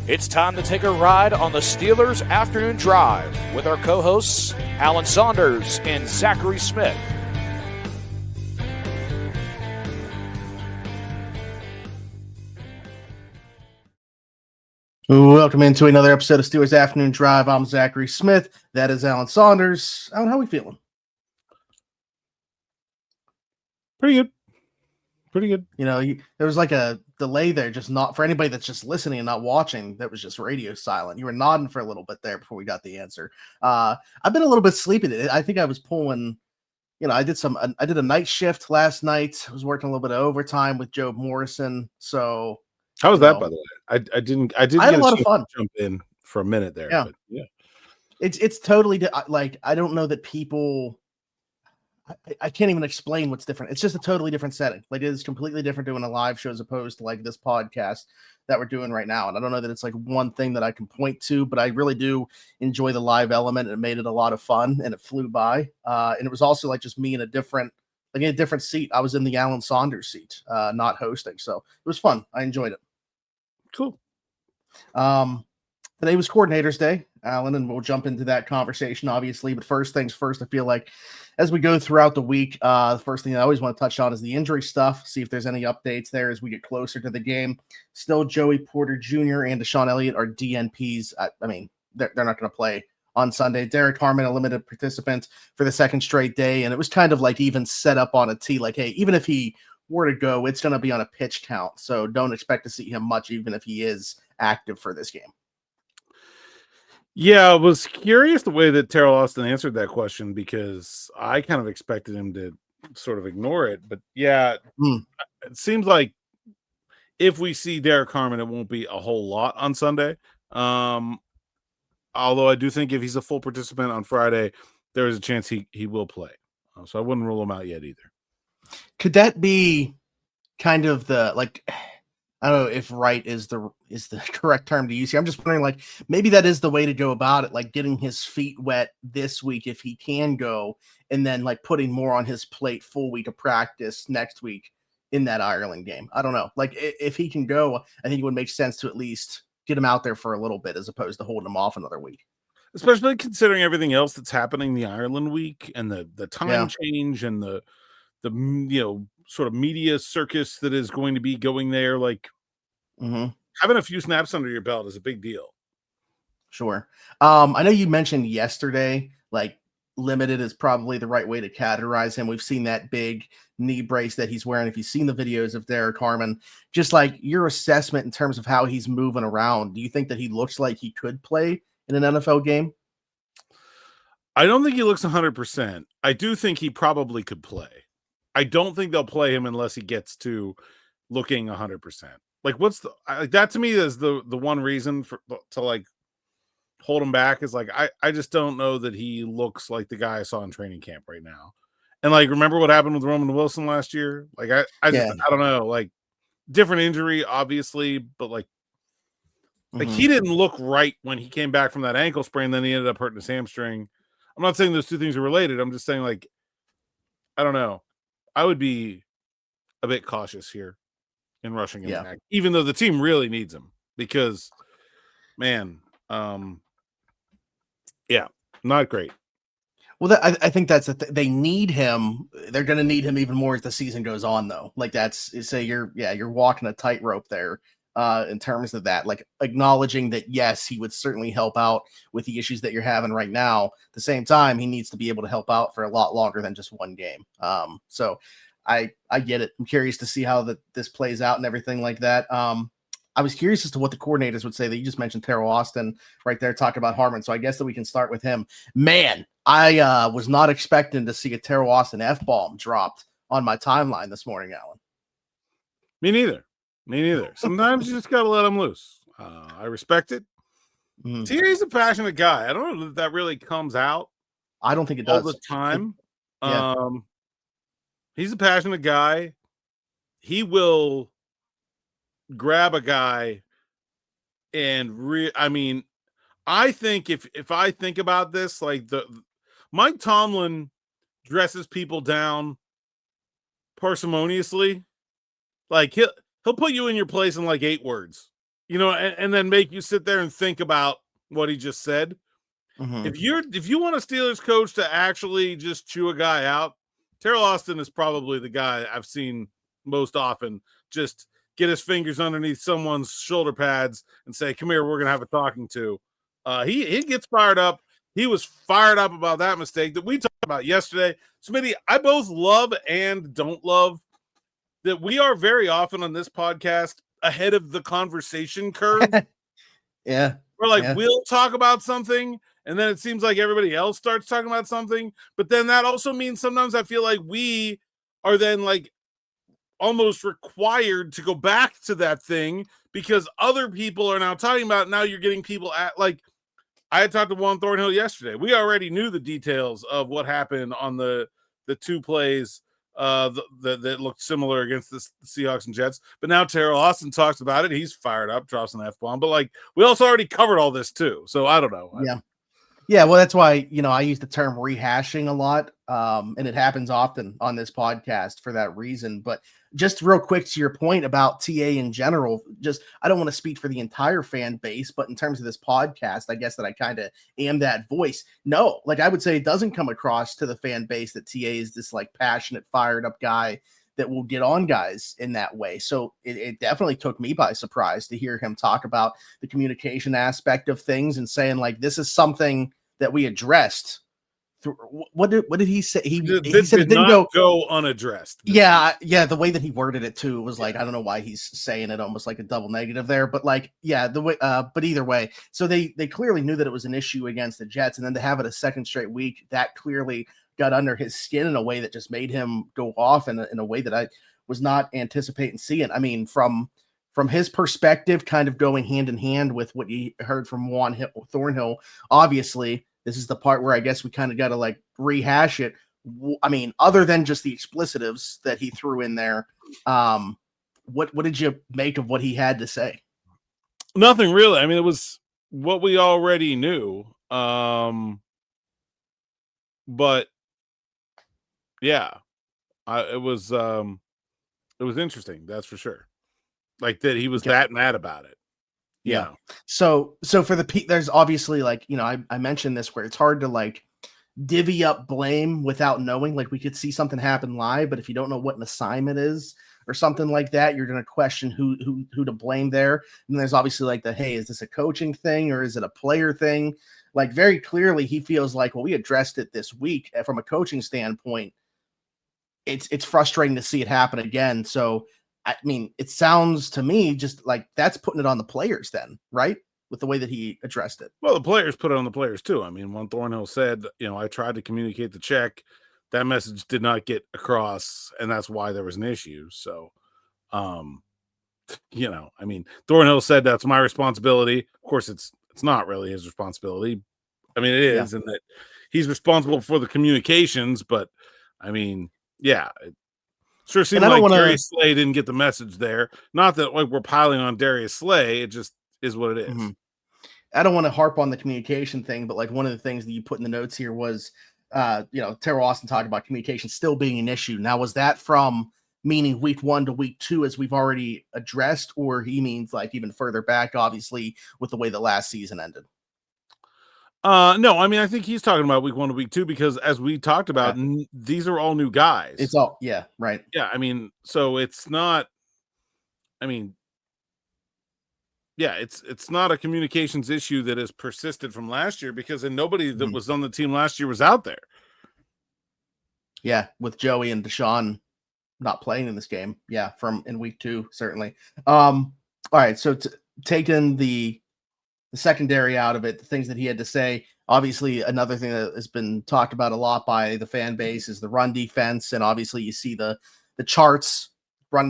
It's time to take a ride on the Steelers Afternoon Drive with our co-hosts, Alan Saunders and Zachary Smith. Welcome into another episode of Steelers Afternoon Drive. I'm Zachary Smith. That is Alan Saunders. Alan, how are we feeling? Pretty good. You know, there was like a delay there, just not for anybody that's just listening and not watching. That was just radio silent. You were nodding for a little bit there before we got the answer. I've been a little bit sleepy. I think I was pulling. You know, I did a night shift last night. I was working a little bit of overtime with Joe Morrison. So how was that, by the way? I didn't. I had a lot of fun. Jump in for a minute there. Yeah, but yeah. It's totally like I don't know that people. I can't even explain what's different. It's just a totally different setting. Like it is completely different doing a live show as opposed to like this podcast that we're doing right now. And I don't know that it's like one thing that I can point to, but I really do enjoy the live element. It made it a lot of fun and it flew by. And it was also like just me in a different seat. I was in the Alan Saunders seat, not hosting. So it was fun. I enjoyed it. Cool. Today was Coordinators Day, Alan, and we'll jump into that conversation, obviously. But first things first, I feel like as we go throughout the week, the first thing I always want to touch on is the injury stuff, see if there's any updates there as we get closer to the game. Still, Joey Porter Jr. and Deshaun Elliott are DNPs. I mean, they're not going to play on Sunday. Derek Harmon, a limited participant for the second straight day, and it was kind of like even set up on a tee, like, hey, even if he were to go, it's going to be on a pitch count, so don't expect to see him much, even if he is active for this game. Yeah, I was curious the way that Teryl Austin answered that question because I kind of expected him to sort of ignore it. But yeah, It seems like if we see Derek Harmon, it won't be a whole lot on Sunday. Although I do think if he's a full participant on Friday, there is a chance he will play. So I wouldn't rule him out yet either. Could that be kind of the like? I don't know if right is the correct term to use here. I'm just wondering, like, maybe that is the way to go about it, like getting his feet wet this week if he can go, and then like putting more on his plate full week of practice next week in that Ireland game. I don't know. Like if he can go, I think it would make sense to at least get him out there for a little bit as opposed to holding him off another week. Especially considering everything else that's happening the Ireland week and the time change and the sort of media circus that is going to be going there. Like having a few snaps under your belt is a big deal. Sure. I know you mentioned yesterday, like limited is probably the right way to categorize him. We've seen that big knee brace that he's wearing. If you've seen the videos of Derek Harmon, just like your assessment in terms of how he's moving around, do you think that he looks like he could play in an NFL game? I don't think he looks 100%. I do think he probably could play. I don't think they'll play him unless he gets to looking 100%. Like, what's that to me is the one reason to like hold him back is like I just don't know that he looks like the guy I saw in training camp right now. And like, remember what happened with Roman Wilson last year? Like, I don't know, like different injury, obviously, but like he didn't look right when he came back from that ankle sprain. Then he ended up hurting his hamstring. I'm not saying those two things are related. I'm just saying, like, I don't know. I would be a bit cautious here in rushing him back, even though the team really needs him because, man, not great. Well, I think that's they need him. They're going to need him even more as the season goes on, though. Like you're walking a tightrope there in terms of that. Like acknowledging that yes, he would certainly help out with the issues that you're having right now. At the same time, he needs to be able to help out for a lot longer than just one game. So I get it. I'm curious to see how this plays out and everything like that. I was curious as to what the coordinators would say. That you just mentioned Teryl Austin right there talking about Harmon. So I guess that we can start with him. Man, I was not expecting to see a Teryl Austin F-bomb dropped on my timeline this morning, Alan. Me neither. Sometimes you just got to let him loose. I respect it. He's a passionate guy. I don't know that really comes out. I don't think it does all the time. He's a passionate guy. He will grab a guy and I think if I think about this, like Mike Tomlin dresses people down parsimoniously. Like he'll put you in your place in like 8 words. and then make you sit there and think about what he just said. Mhm. If you want a Steelers coach to actually just chew a guy out, Teryl Austin is probably the guy I've seen most often just get his fingers underneath someone's shoulder pads and say, "Come here, we're gonna have a talking to." He gets fired up. He was fired up about that mistake that we talked about yesterday. Smitty, I both love and don't love that we are very often on this podcast ahead of the conversation curve. Yeah. We're like, Yeah. we'll talk about something, and then it seems like everybody else starts talking about something. But then that also means sometimes I feel like we are then like almost required to go back to that thing because other people are now talking about it. Now you're getting people at like I had talked to Juan Thornhill yesterday. We already knew the details of what happened on the two plays that looked similar against the Seahawks and Jets. But now Teryl Austin talks about it. He's fired up, drops an F-bomb. But like we also already covered all this too. So I don't know. Yeah. Yeah, well, that's why, I use the term rehashing a lot, and it happens often on this podcast for that reason. But just real quick to your point about TA in general, I don't want to speak for the entire fan base, but in terms of this podcast, I guess that I kind of am that voice. No, like I would say it doesn't come across to the fan base that TA is this like passionate, fired up guy that will get on guys in that way. So it definitely took me by surprise to hear him talk about the communication aspect of things and saying like, this is something that we addressed. What did he say? He said it didn't go unaddressed. Yeah. The way that he worded it too was like, I don't know why he's saying it almost like a double negative there, but like, yeah, the way, but either way, so they clearly knew that it was an issue against the Jets, and then to have it a second straight week, that clearly got under his skin in a way that just made him go off in a way that I was not anticipating seeing. I mean, from his perspective, kind of going hand in hand with what you heard from Juan Thornhill, obviously, this is the part where I guess we kind of got to like rehash it. I mean, other than just the explicitives that he threw in there, what did you make of what he had to say? Nothing really. I mean, it was what we already knew. But yeah, it was interesting. That's for sure. Like that he was that mad about it. Yeah. So for there's obviously like, I mentioned this where it's hard to like divvy up blame without knowing. Like we could see something happen live, but if you don't know what an assignment is or something like that, you're going to question who to blame there. And there's obviously like hey, is this a coaching thing or is it a player thing? Like very clearly he feels like, well, we addressed it this week from a coaching standpoint. It's frustrating to see it happen again. So I mean, it sounds to me just like that's putting it on the players then, right? With the way that he addressed it. Well, the players put it on the players too. I mean, Juan Thornhill said, I tried to communicate the check. That message did not get across, and that's why there was an issue. So, I mean, Thornhill said that's my responsibility. Of course, it's not really his responsibility. I mean, it is, and that he's responsible for the communications, but I mean, yeah, it sure seemed like Darius Slay didn't get the message there. Not that like we're piling on Darius Slay, it just is what it is. Mm-hmm. I don't want to harp on the communication thing, but like one of the things that you put in the notes here was, Teryl Austin talked about communication still being an issue. Now, was that from meaning week 1 to week 2, as we've already addressed, or he means like even further back, obviously, with the way the last season ended? No, I mean, I think he's talking about week 1 to week 2 because as we talked about, these are all new guys. It's all, right. Yeah, I mean, so it's not, I mean, yeah, it's not a communications issue that has persisted from last year because nobody that was on the team last year was out there. Yeah, with Joey and Deshaun not playing in this game. Yeah, from in week 2, certainly. All right, so taking the secondary out of it, the things that he had to say, obviously another thing that has been talked about a lot by the fan base is the run defense, and obviously you see the charts,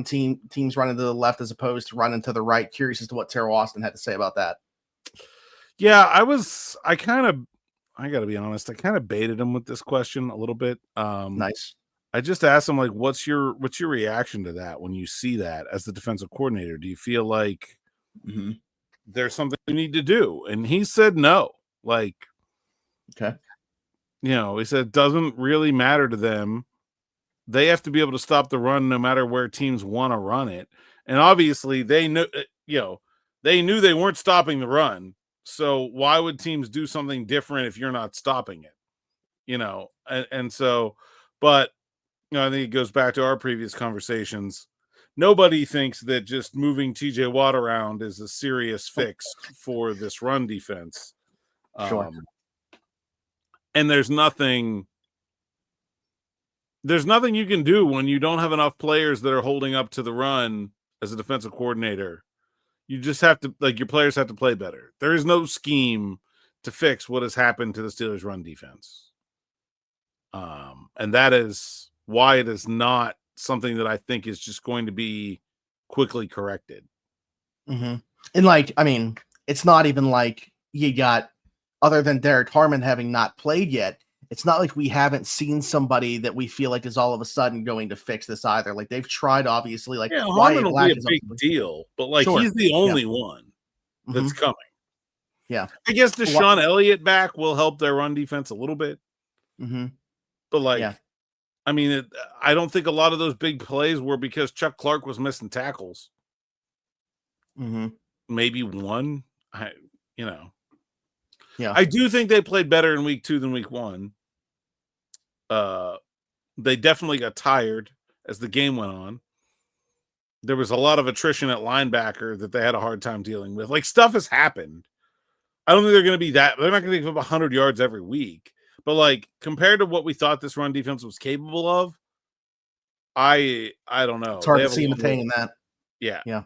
teams running to the left as opposed to running to the right. Curious as to what Teryl Austin had to say about that. Yeah, I gotta be honest, I kind of baited him with this question a little bit. Nice. I just asked him like, what's your reaction to that when you see that as the defensive coordinator? Do you feel like there's something you need to do? And he said no. Like, okay, he said it doesn't really matter to them. They have to be able to stop the run no matter where teams want to run it. And obviously they know, they knew they weren't stopping the run. So why would teams do something different if you're not stopping it? And so, but I think it goes back to our previous conversations. Nobody thinks that just moving TJ Watt around is a serious fix for this run defense. Sure. And there's nothing you can do when you don't have enough players that are holding up to the run as a defensive coordinator. You just have to, your players have to play better. There is no scheme to fix what has happened to the Steelers' run defense. And that is why it is not something that I think is just going to be quickly corrected. Mm-hmm. And it's not even like you got, other than Derek Harmon having not played yet, it's not like we haven't seen somebody that we feel like is all of a sudden going to fix this either. Like they've tried, obviously. Harmon will be a big deal, but sure. He's the only one that's coming. Yeah, I guess Deshaun Elliott back will help their run defense a little bit. Mm-hmm. But I don't think a lot of those big plays were because Chuck Clark was missing tackles. Mm-hmm. Maybe one. Yeah. I do think they played better in week 2 than week 1. They definitely got tired as the game went on. There was a lot of attrition at linebacker that they had a hard time dealing with. Stuff has happened. I don't think they're going to be that. They're not going to give up 100 yards every week. But compared to what we thought this run defense was capable of, I don't know. It's hard to see them attaining that. Yeah. Yeah.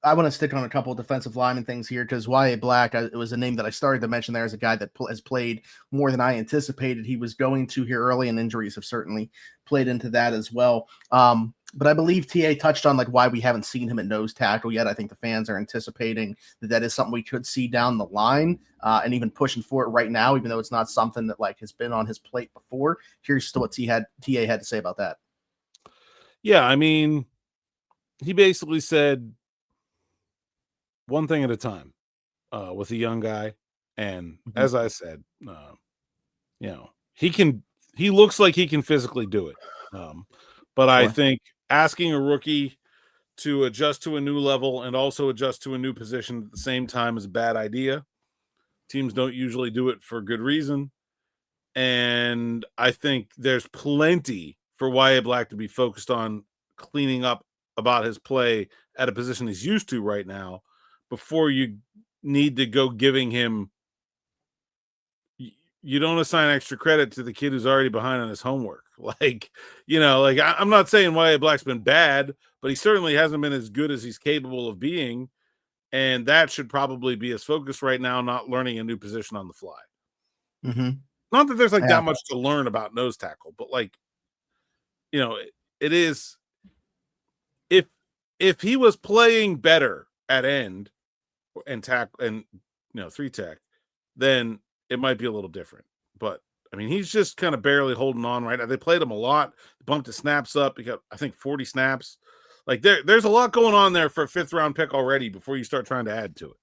I want to stick on a couple of defensive lineman things here because Wyatt Black, it was a name that I started to mention there as a guy that has played more than I anticipated he was going to here early, and injuries have certainly played into that as well. But I believe TA touched on why we haven't seen him at nose tackle yet. I think the fans are anticipating that is something we could see down the line, and even pushing for it right now, even though it's not something that has been on his plate before. Curious to what TA had to say about that. Yeah, he basically said one thing at a time with a young guy, and as I said, he looks like he can physically do it. But I think asking a rookie to adjust to a new level and also adjust to a new position at the same time is a bad idea. Teams don't usually do it for good reason. And I think there's plenty for Wyatt Black to be focused on cleaning up about his play at a position he's used to right now before you need to go giving him. You don't assign extra credit to the kid who's already behind on his homework. I'm not saying Wyatt Black's been bad, but he certainly hasn't been as good as he's capable of being. And that should probably be his focus right now, not learning a new position on the fly. Mm-hmm. Not that there's that much to learn about nose tackle, but it is. If he was playing better at end and tackle and 3 tech, then it might be a little different. But he's just kind of barely holding on right now. They played him a lot, bumped his snaps up. He got, I think, 40 snaps. There's a lot going on there for a 5th round pick already before you start trying to add to it.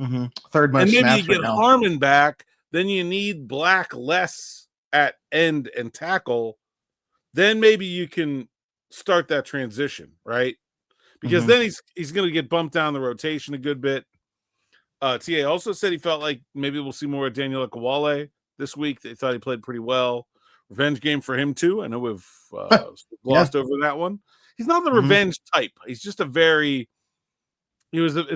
Mm-hmm. Third most and maybe snaps you get right now. Harmon back, then you need Black less at end and tackle. Then maybe you can start that transition, right? Because then he's going to get bumped down the rotation a good bit. TA also said he felt like maybe we'll see more of Daniel Akawale this week. They thought he played pretty well. Revenge game for him too. I know we've glossed over that one. He's not the revenge type. He's just it's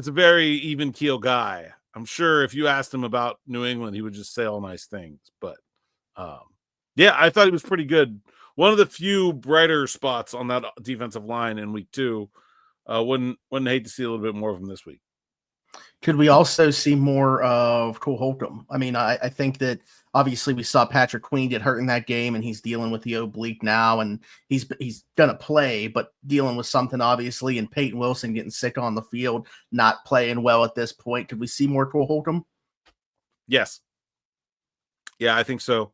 a very even keel guy. I'm sure if you asked him about New England, he would just say all nice things. But I thought he was pretty good. One of the few brighter spots on that defensive line in week 2. Wouldn't hate to see a little bit more of him this week. Could we also see more of Cole Holcomb? I think that obviously we saw Patrick Queen get hurt in that game, and he's dealing with the oblique now, and he's gonna play, but dealing with something obviously. And Peyton Wilson getting sick on the field, not playing well at this point. Could we see more Cole Holcomb? Yes. Yeah, I think so.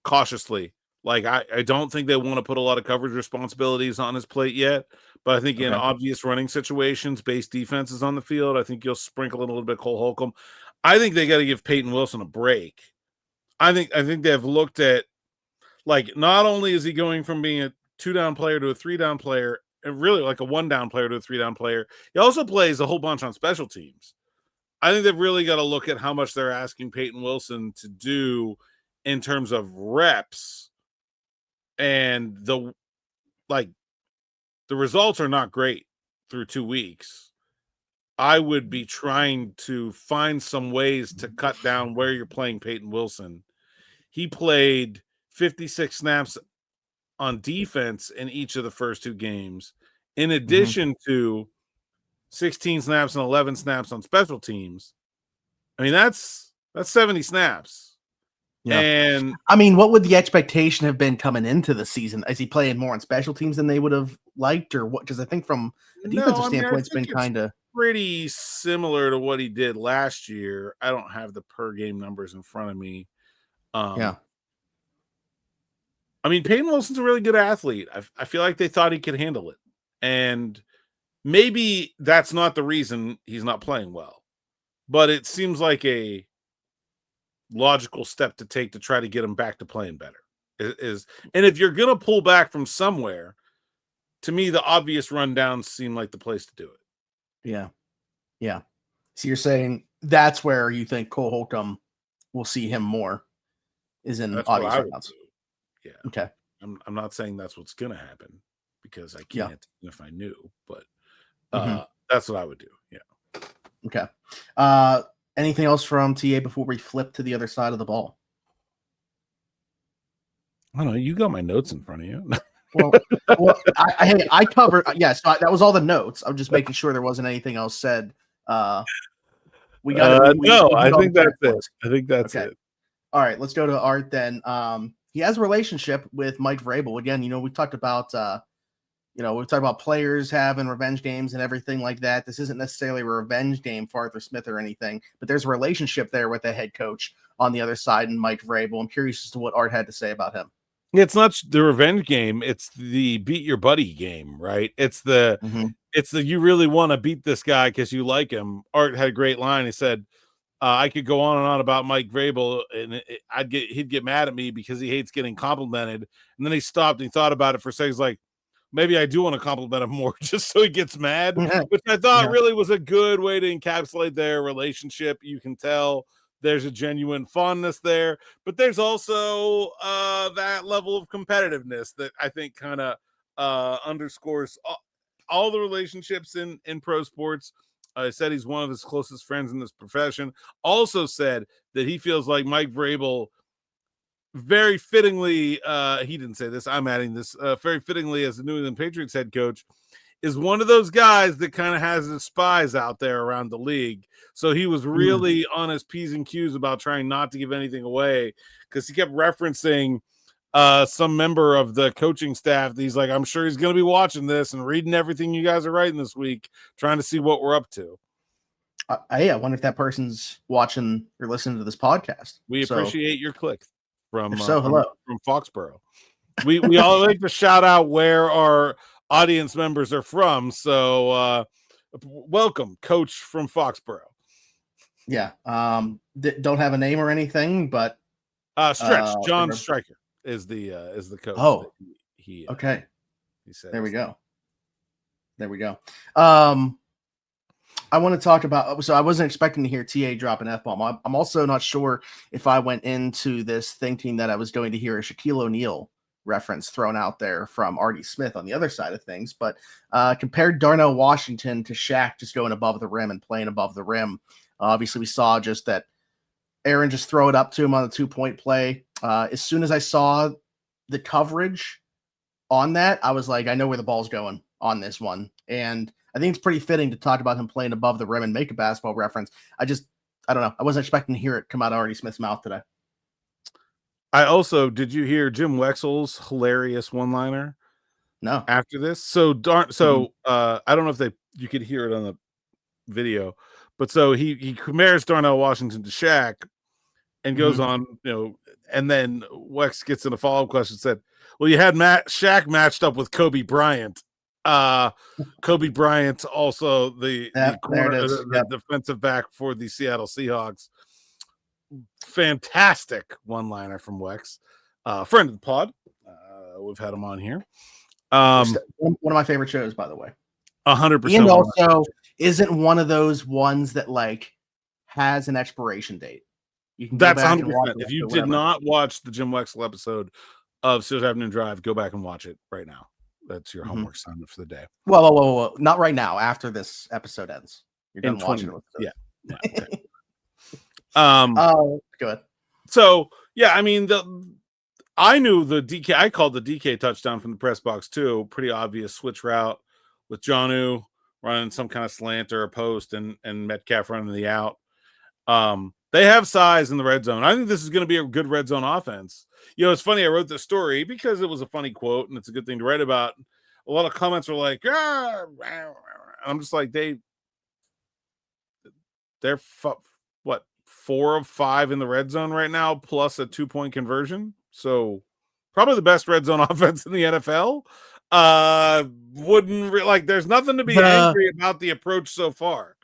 Cautiously. I don't think they want to put a lot of coverage responsibilities on his plate yet, but I think in obvious running situations, base defenses on the field, I think you'll sprinkle in a little bit Cole Holcomb. I think they got to give Peyton Wilson a break. I think they've looked at not only is he going from being a 2-down player to a 3-down player, really like a 1-down player to a 3-down player. He also plays a whole bunch on special teams. I think they've really got to look at how much they're asking Peyton Wilson to do in terms of reps, and the results are not great through 2 weeks. I would be trying to find some ways to cut down where you're playing Peyton Wilson. He played 56 snaps on defense in each of the first 2 games, in addition to 16 snaps and 11 snaps on special teams. I mean, that's 70 snaps. Yeah. And I mean, what would the expectation have been coming into the season? Is he playing more on special teams than they would have liked, or what? Because I think from a defensive standpoint, it's been kind of pretty similar to what he did last year. I don't have the per game numbers in front of me. Yeah. I mean, Peyton Wilson's a really good athlete. I feel like they thought he could handle it. And maybe that's not the reason he's not playing well. But it seems like a logical step to take to try to get him back to playing better. And if you're going to pull back from somewhere, to me, the obvious rundowns seem like the place to do it. Yeah. Yeah. So you're saying that's where you think Cole Holcomb will see him more, is in obvious rundowns. Yeah. Okay. I'm not saying that's what's going to happen, because I can't if I knew, but that's what I would do. Yeah. Okay. Anything else from TA before we flip to the other side of the ball? I don't know. You got my notes in front of you. well, I covered. Yes, that was all the notes. I'm just making sure there wasn't anything else said. We got no. I think that's it. I think that's it. All right, let's go to Art then. He has a relationship with Mike Vrabel. Again, we talked about players having revenge games and everything like that. This isn't necessarily a revenge game for Arthur Smith or anything, but there's a relationship there with the head coach on the other side and Mike Vrabel. I'm curious as to what Art had to say about him. It's not the revenge game. It's the beat your buddy game, right? It's the you really want to beat this guy because you like him. Art had a great line. He said, I could go on and on about Mike Vrabel, and he'd get mad at me because he hates getting complimented. And then he stopped and he thought about it for a second. He's like, maybe I do want to compliment him more just so he gets mad, which I thought really was a good way to encapsulate their relationship. You can tell there's a genuine fondness there, but there's also that level of competitiveness that I think kind of underscores all the relationships in pro sports. Said he's one of his closest friends in this profession. Also said that he feels like Mike Vrabel, very fittingly, he didn't say this, I'm adding this, very fittingly as the New England Patriots head coach, is one of those guys that kind of has his spies out there around the league. So he was really on his P's and Q's about trying not to give anything away, because he kept referencing some member of the coaching staff. He's like, I'm sure he's going to be watching this and reading everything you guys are writing this week, trying to see what we're up to. I wonder if that person's watching or listening to this podcast. We appreciate your click from hello from Foxborough. We all like to shout out where our audience members are from. So welcome, Coach from Foxborough. Yeah. Don't have a name or anything, but Stretch John Stryker is the coach. Oh, he okay. He said, there we go. I want to talk about, so I wasn't expecting to hear TA drop an F-bomb. I'm also not sure if I went into this thinking that I was going to hear a Shaquille O'Neal reference thrown out there from Artie Smith on the other side of things, but compared Darnell Washington to Shaq just going above the rim and playing above the rim. Obviously, we saw just that Aaron just throw it up to him on the 2-point play. As soon as I saw the coverage on that, I was like, I know where the ball's going on this one. And I think it's pretty fitting to talk about him playing above the rim and make a basketball reference. I don't know. I wasn't expecting to hear it come out of Artie Smith's mouth today. Did you hear Jim Wexell's hilarious one-liner? No. After this? I don't know if you could hear it on the video, but so he compares Darnell Washington to Shaq and goes on, and then Wex gets in a follow-up question, said, well, you had Shaq matched up with Kobe Bryant. Kobe Bryant, also the defensive back for the Seattle Seahawks. Fantastic one-liner from Wex, friend of the pod. We've had him on here. Um, One of my favorite shows, by the way. 100%. And also isn't one of those ones that like has an expiration date. You can go That's back 100%. and watch it If you whatever. did not watch the Jim Wexell episode of Steelers Afternoon Drive, go back and watch it right now. That's your homework assignment for the day. Whoa. Not right now. After this episode ends. You're done watching it. Yeah. Okay. Go ahead. So, yeah, I mean, I knew the DK. I called the DK touchdown from the press box, too. Pretty obvious switch route with Jonnu running some kind of slant or a post and Metcalf running the out. They have size in the red zone. I think this is going to be a good red zone offense. You know, it's funny. I wrote this story because it was a funny quote and it's a good thing to write about. A lot of comments were like, I'm just like, they're 4 of 5 in the red zone right now, plus a 2-point conversion. So probably the best red zone offense in the NFL. There's nothing to be angry about the approach so far.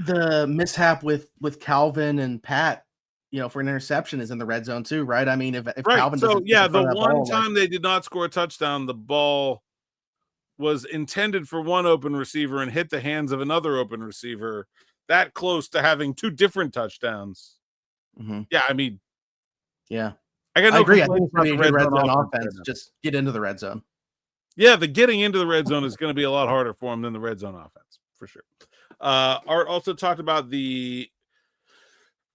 The mishap with Calvin and Pat, you know, for an interception is in the red zone too, right? I mean, if Calvin doesn't the one time they did not score a touchdown, the ball was intended for one open receiver and hit the hands of another open receiver, that close to having 2 different touchdowns. Mm-hmm. Yeah, I mean, yeah, I agree. I think it's going to be a good red zone offense. Just get into the red zone. Yeah, the getting into the red zone is going to be a lot harder for him than the red zone offense, for sure. Art also talked about the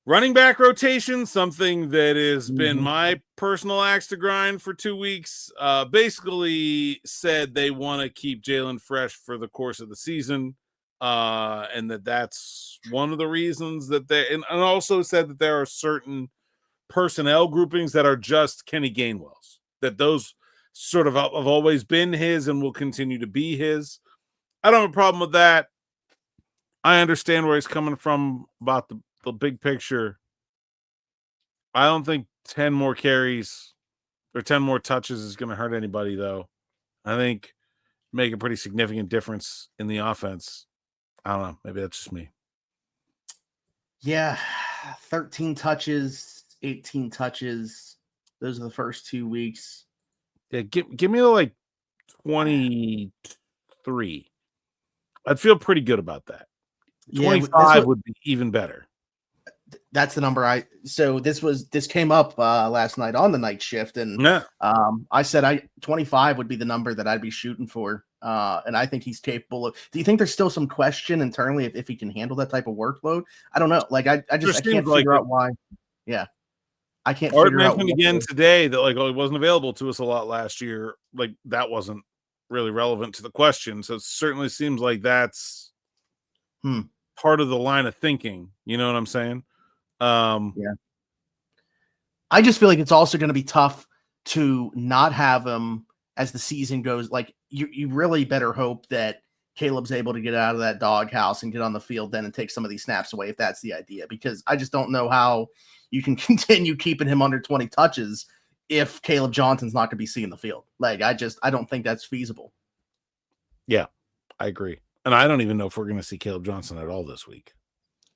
running back rotation, something that has been my personal axe to grind for 2 weeks. Basically said they want to keep Jaylen fresh for the course of the season, and that's one of the reasons that and also said that there are certain personnel groupings that are just Kenny Gainwell's, that those sort of have always been his and will continue to be his. I don't have a problem with that. I understand where he's coming from about the big picture. I don't think 10 more carries or 10 more touches is going to hurt anybody, though. I think make a pretty significant difference in the offense. I don't know. Maybe that's just me. Yeah, 13 touches, 18 touches. Those are the first 2 weeks. Yeah, give me like 23. I'd feel pretty good about that. 25 would be even better. That's the number this came up last night on the night shift, and I said 25 would be the number that I'd be shooting for, and I think he's capable of. Do you think there's still some question internally if he can handle that type of workload? I don't know. Like I can't figure out why. Yeah, I can't. Art mentioned again today that it wasn't available to us a lot last year. Like that wasn't really relevant to the question, so it certainly seems like that's part of the line of thinking. You know what I'm saying? Yeah. I just feel like it's also going to be tough to not have him as the season goes. Like you really better hope that Caleb's able to get out of that doghouse and get on the field then and take some of these snaps away if that's the idea, because I just don't know how you can continue keeping him under 20 touches if Caleb Johnson's not going to be seeing the field. Like I don't think that's feasible. Yeah, I agree. And I don't even know if we're going to see Caleb Johnson at all this week.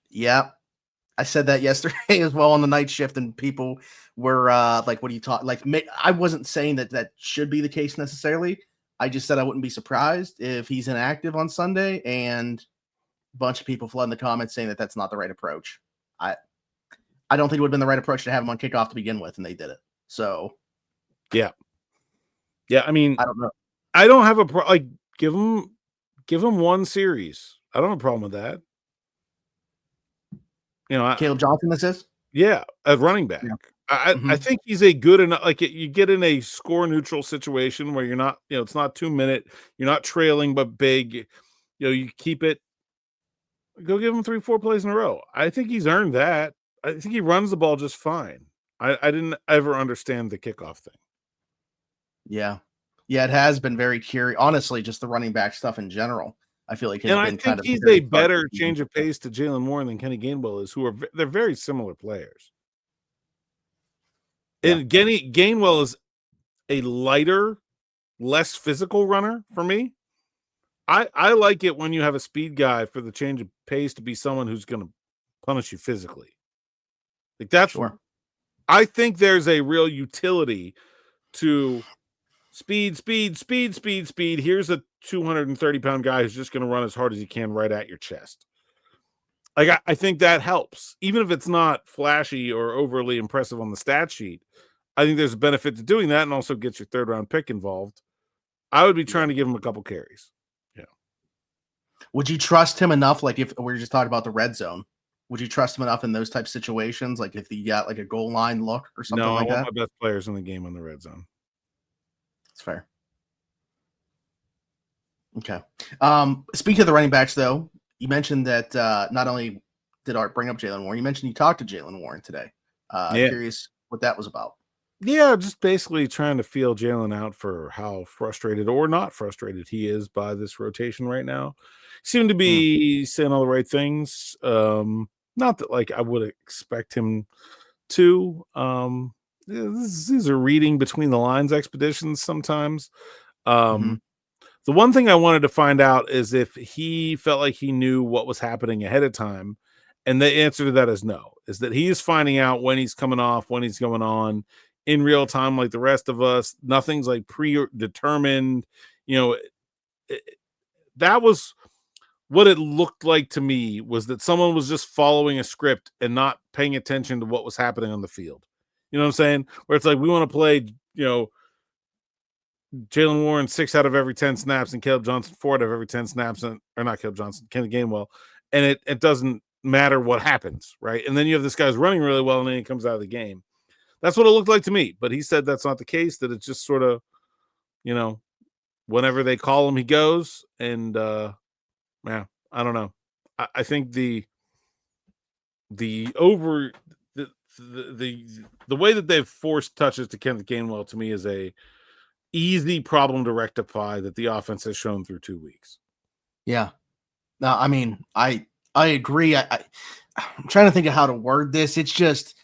Yeah. I said that yesterday as well on the night shift, and people were like, what are you talking? Like, I wasn't saying that should be the case necessarily. I just said I wouldn't be surprised if he's inactive on Sunday, and a bunch of people flooding the comments saying that that's not the right approach. I don't think it would have been the right approach to have him on kickoff to begin with, and they did it. So, yeah. I mean, I don't know. I don't have a give him one series. I don't have a problem with that. You know, Caleb Johnson, this is? Yeah, a running back. Yeah. I think he's a good enough, you get in a score neutral situation where you're not, it's not 2 minute, you're not trailing, but big, you keep it, go give him 3-4 plays in a row. I think he's earned that. I think he runs the ball just fine. I didn't ever understand the kickoff thing. Yeah. Yeah, it has been very curious. Honestly, just the running back stuff in general. I feel like he's a better change of pace to Jaylen Warren than Kenny Gainwell is, they're very similar players. Yeah. And Gainwell is a lighter, less physical runner for me. I like it when you have a speed guy for the change of pace to be someone who's going to punish you physically. Like that's sure. I think there's a real utility to Speed. Here's a 230-pound guy who's just going to run as hard as he can right at your chest. Like, I think that helps. Even if it's not flashy or overly impressive on the stat sheet, I think there's a benefit to doing that and also gets your third-round pick involved. I would be trying to give him a couple carries. Yeah. Would you trust him enough? Like, if we're just talking about the red zone, would you trust him enough in those type of situations? Like, if he got like a goal line look or something like that? No, I want my best players in the game on the red zone. That's fair. Okay. Speaking of the running backs, though, you mentioned that not only did Art bring up Jaylen Warren, you mentioned you talked to Jaylen Warren today. Curious what that was about. Yeah, just basically trying to feel Jaylen out for how frustrated or not frustrated he is by this rotation right now. Seemed to be saying all the right things. Not that like I would expect him to. These are reading between the lines expeditions sometimes. The one thing I wanted to find out is if he felt like he knew what was happening ahead of time. And the answer to that is no, is that he is finding out when he's coming off, when he's going on in real time, like the rest of us. Nothing's like predetermined. That was what it looked like to me, was that someone was just following a script and not paying attention to what was happening on the field. You know what I'm saying? Where it's like, we want to play, Jaylen Warren 6 out of every 10 snaps and Caleb Johnson 4 out of every 10 snaps, or not Caleb Johnson, Kenny Gainwell, and it doesn't matter what happens, right? And then you have this guy's running really well, and then he comes out of the game. That's what it looked like to me. But he said that's not the case, that it's just sort of, whenever they call him, he goes. And I don't know. I think the way that they've forced touches to Kenneth Gainwell to me is a easy problem to rectify that the offense has shown through 2 weeks. Yeah. No, I mean, I agree. I'm trying to think of how to word this. It's just,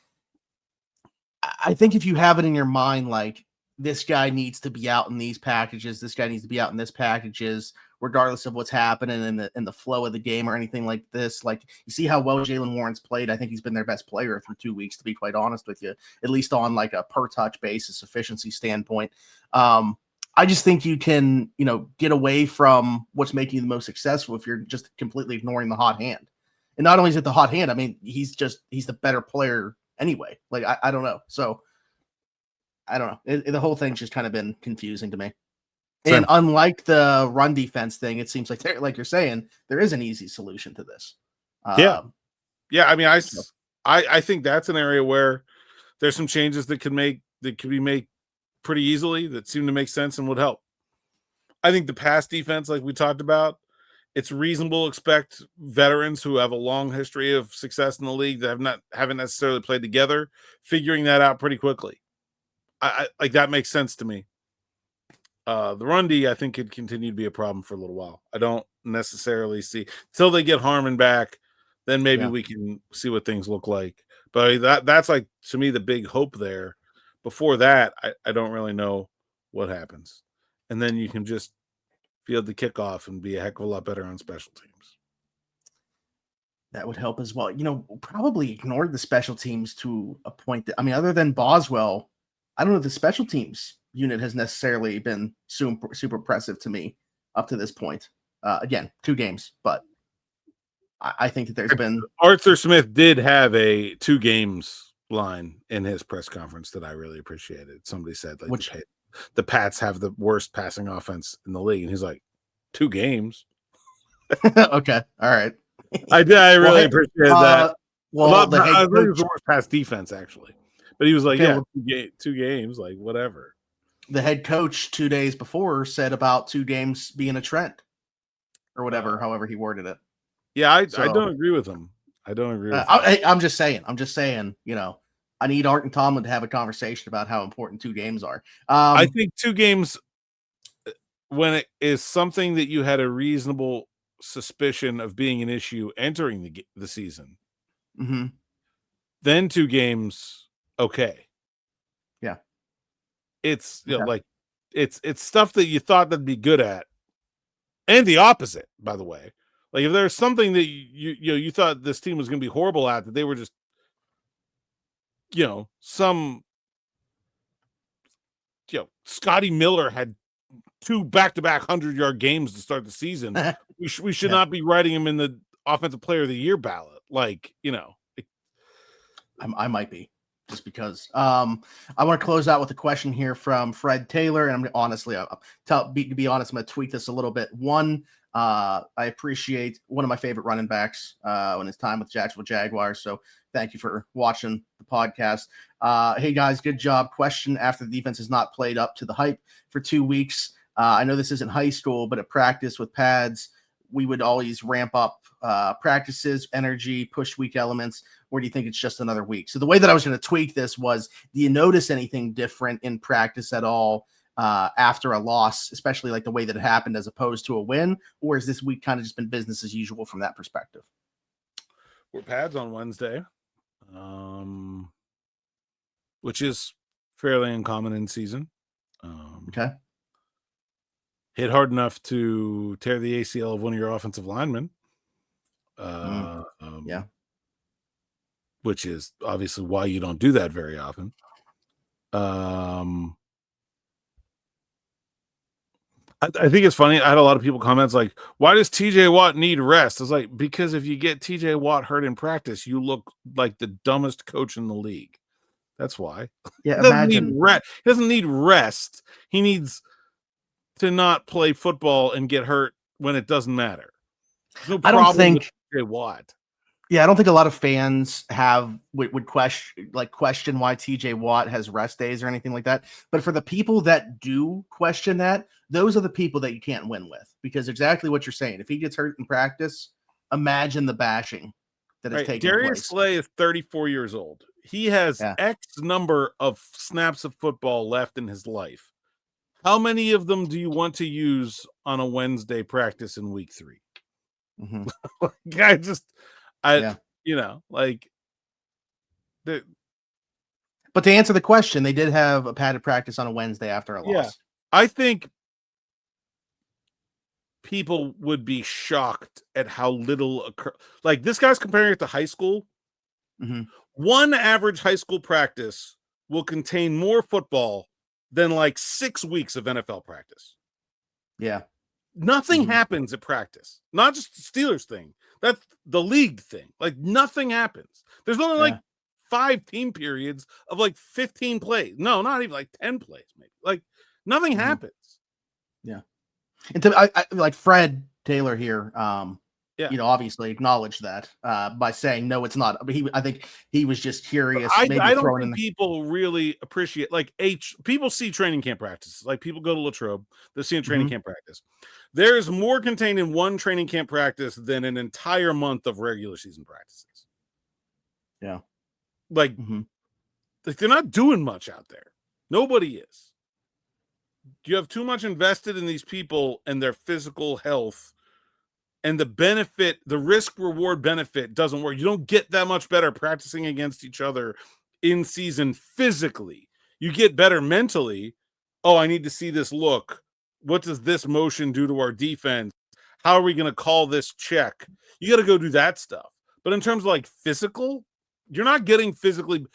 I think if you have it in your mind, like, this guy needs to be out in these packages, this guy needs to be out in this packages, regardless of what's happening in the flow of the game or anything like this. Like, you see how well Jaylen Warren's played. I think he's been their best player through 2 weeks, to be quite honest with you, at least on like a per touch basis, efficiency standpoint. I just think you can, get away from what's making you the most successful if you're just completely ignoring the hot hand. And not only is it the hot hand, I mean, he's the better player anyway. Like, I don't know. So I don't know. The whole thing's just kind of been confusing to me. Same. And unlike the run defense thing, it seems like, like you're saying, there is an easy solution to this. Yeah. I mean, I think that's an area where there's some changes that could be made pretty easily that seem to make sense and would help. I think the pass defense, like we talked about, it's reasonable to expect veterans who have a long history of success in the league that haven't necessarily played together, figuring that out pretty quickly. I like, that makes sense to me. The run D, I think, could continue to be a problem for a little while. I don't necessarily see till they get Harmon back, then maybe we can see what things look like. But that's like, to me, the big hope there. Before that, I don't really know what happens. And then you can just field the kickoff and be a heck of a lot better on special teams. That would help as well. Probably ignored the special teams to a point that, I mean, other than Boswell, I don't know if the special teams unit has necessarily been super impressive to me up to this point. Again, 2 games, but I think that there's been... Arthur Smith did have a 2 games line in his press conference that I really appreciated. Somebody said, like, the Pats have the worst passing offense in the league, and he's like, 2 games. Okay, all right. I really appreciated that. Well, I think it was the worst pass defense, actually. But he was like, 2 games, like, whatever. The head coach 2 days before said about 2 games being a trend, or whatever, however he worded it. Yeah, I don't agree with him. I don't agree with him. I'm just saying, I need Art and Tomlin to have a conversation about how important 2 games are. I think 2 games, when it is something that you had a reasonable suspicion of being an issue entering the season, then 2 games, okay. Yeah. It's like it's stuff that you thought that'd be good at, and the opposite, by the way. Like, if there's something that you thought this team was going to be horrible at, that they were just, some Scotty Miller had 2 back-to-back 100-yard games to start the season. We should not be writing him in the Offensive Player of the Year ballot. Like, I might be, just because. I want to close out with a question here from Fred Taylor, and I'm honestly, to be honest, I'm going to tweak this a little bit. One, I appreciate one of my favorite running backs in his time with Jacksonville Jaguars. So thank you for watching the podcast. Hey guys, good job. Question: after the defense has not played up to the hype for 2 weeks, I know this isn't high school, but at practice with pads, we would always ramp up practices, energy, push weak elements. Where do you think it's just another week? So the way that I was going to tweak this was, do you notice anything different in practice at all after a loss, especially like the way that it happened as opposed to a win? Or is this week kind of just been business as usual from that perspective? We're pads on Wednesday, which is fairly uncommon in season. Okay. Hit hard enough to tear the ACL of one of your offensive linemen. Yeah. Which is obviously why you don't do that very often. I think it's funny. I had a lot of people comments like, why does TJ Watt need rest? I was like, because if you get TJ Watt hurt in practice, you look like the dumbest coach in the league. That's why. Yeah, He doesn't need rest. He needs to not play football and get hurt when it doesn't matter. There's no problem I don't think with TJ Watt. Yeah, I don't think a lot of fans would question why TJ Watt has rest days or anything like that. But for the people that do question that, those are the people that you can't win with, because exactly what you're saying. If he gets hurt in practice, imagine the bashing that is taking Darius place. Slay is 34 years old. He has X number of snaps of football left in his life. How many of them do you want to use on a Wednesday practice in week 3? Mm-hmm. But to answer the question, they did have a padded practice on a Wednesday after a loss. Yeah. I think people would be shocked at how little occur. Like, this guy's comparing it to high school. Mm-hmm. One average high school practice will contain more football than like 6 weeks of NFL practice. Yeah. Nothing happens at practice. Not just the Steelers thing. That's the league thing. Like, nothing happens. There's only like 5 team periods of like 15 plays. No, not even like 10 plays, maybe. Like, nothing happens. Yeah. And I like Fred Taylor here, obviously acknowledged that by saying, no, it's not. But I think he was just curious. I don't think people really appreciate, like, people see training camp practices. Like, people go to Latrobe, they're seeing training camp practice. There's more contained in one training camp practice than an entire month of regular season practices. Yeah. Like, they're not doing much out there. Nobody is. You have too much invested in these people and their physical health, and the risk reward benefit doesn't work. You don't get that much better practicing against each other in season physically. You get better mentally. Oh, I need to see this look. What does this motion do to our defense? How are we going to call this check? You got to go do that stuff. But in terms of like physical, you're not getting physically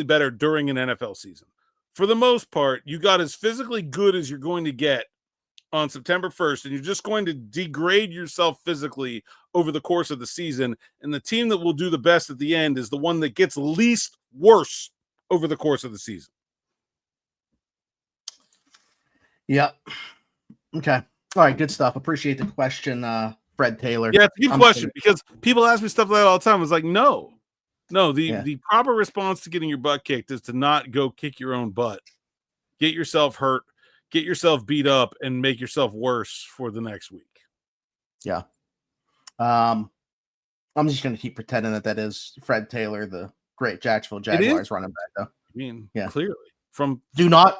better during an NFL season. For the most part, you got as physically good as you're going to get on September 1st, and you're just going to degrade yourself physically over the course of the season. And the team that will do the best at the end is the one that gets least worse over the course of the season. Yeah. Okay. All right. Good stuff. Appreciate the question, Fred Taylor. Yeah, it's a good question, because people ask me stuff like that all the time. It's like, no. The proper response to getting your butt kicked is to not go kick your own butt. Get yourself hurt, get yourself beat up, and make yourself worse for the next week. Yeah. I'm just going to keep pretending that is Fred Taylor, the great Jacksonville Jaguars running back, though. I mean, clearly.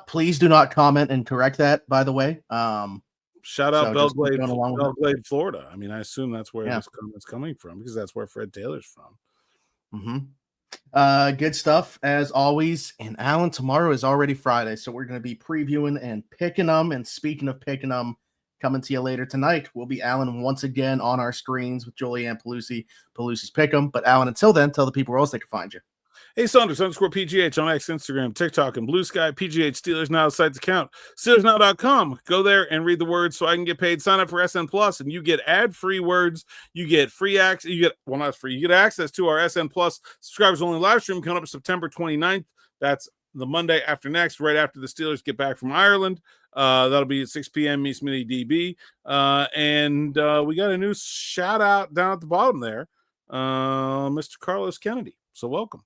Please do not comment and correct that, by the way. Shout out Belgrade, Florida. I mean, I assume that's where this comment's coming from, because that's where Fred Taylor's from. Good stuff as always. And Alan, tomorrow is already Friday, so we're going to be previewing and picking them. And speaking of picking them, coming to you later tonight will be Alan once again on our screens with Julianne Pelusi's Pick 'em. But Alan, until then, tell the people where else they can find you. Hey, Saunders _PGH on X, Instagram, TikTok, and Blue Sky. PGH Steelers Now site's account. SteelersNow.com. Go there and read the words so I can get paid. Sign up for SN Plus, and you get ad-free words. You get free access. You get access to our SN Plus subscribers only live stream coming up September 29th. That's the Monday after next, right after the Steelers get back from Ireland. That'll be at 6 p.m. Meet Smitty DB. And we got a new shout out down at the bottom there, Mr. Carlos Kennedy. So welcome.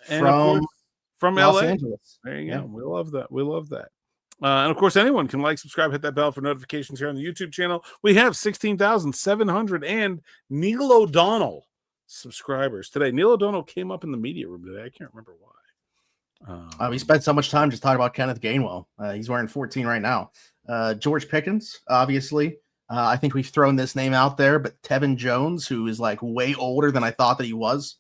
And from Los LA. Angeles. There you go. We love that. We love that. And of course, anyone can like, subscribe, hit that bell for notifications here on the YouTube channel. We have 16,700 and Neil O'Donnell subscribers today. Neil O'Donnell came up in the media room today. I can't remember why. We spent so much time just talking about Kenneth Gainwell. He's wearing 14 right now. George Pickens, obviously. I think we've thrown this name out there, but Tevin Jones, who is like way older than I thought that he was.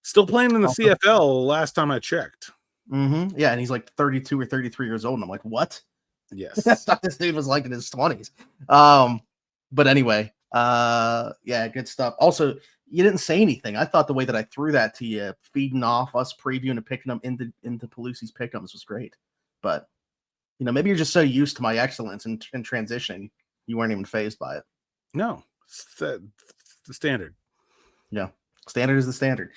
Still playing in the CFL last time I checked. Mm-hmm. Yeah, and he's like 32 or 33 years old. And I'm like, what? Yes. I thought this dude was like in his 20s. But anyway, yeah, good stuff. Also, you didn't say anything. I thought the way that I threw that to you, feeding off us previewing and picking them into Pelusi's pick'ems was great. But, maybe you're just so used to my excellence in transitioning, you weren't even fazed by it. No, it's the standard. Yeah. Standard is the standard.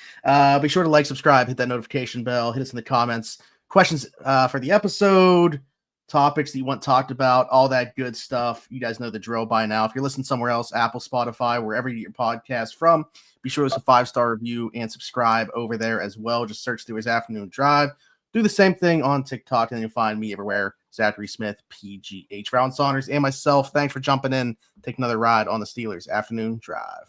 Be sure to like, subscribe, hit that notification bell, hit us in the comments. Questions for the episode, topics that you want talked about, all that good stuff. You guys know the drill by now. If you're listening somewhere else, Apple, Spotify, wherever you get your podcast from, be sure to a 5-star review and subscribe over there as well. Just search Steelers Afternoon Drive. Do the same thing on TikTok, and then you'll find me everywhere. Zachary Smith, PGH. For Alan Saunders and myself, thanks for jumping in. Take another ride on the Steelers Afternoon Drive.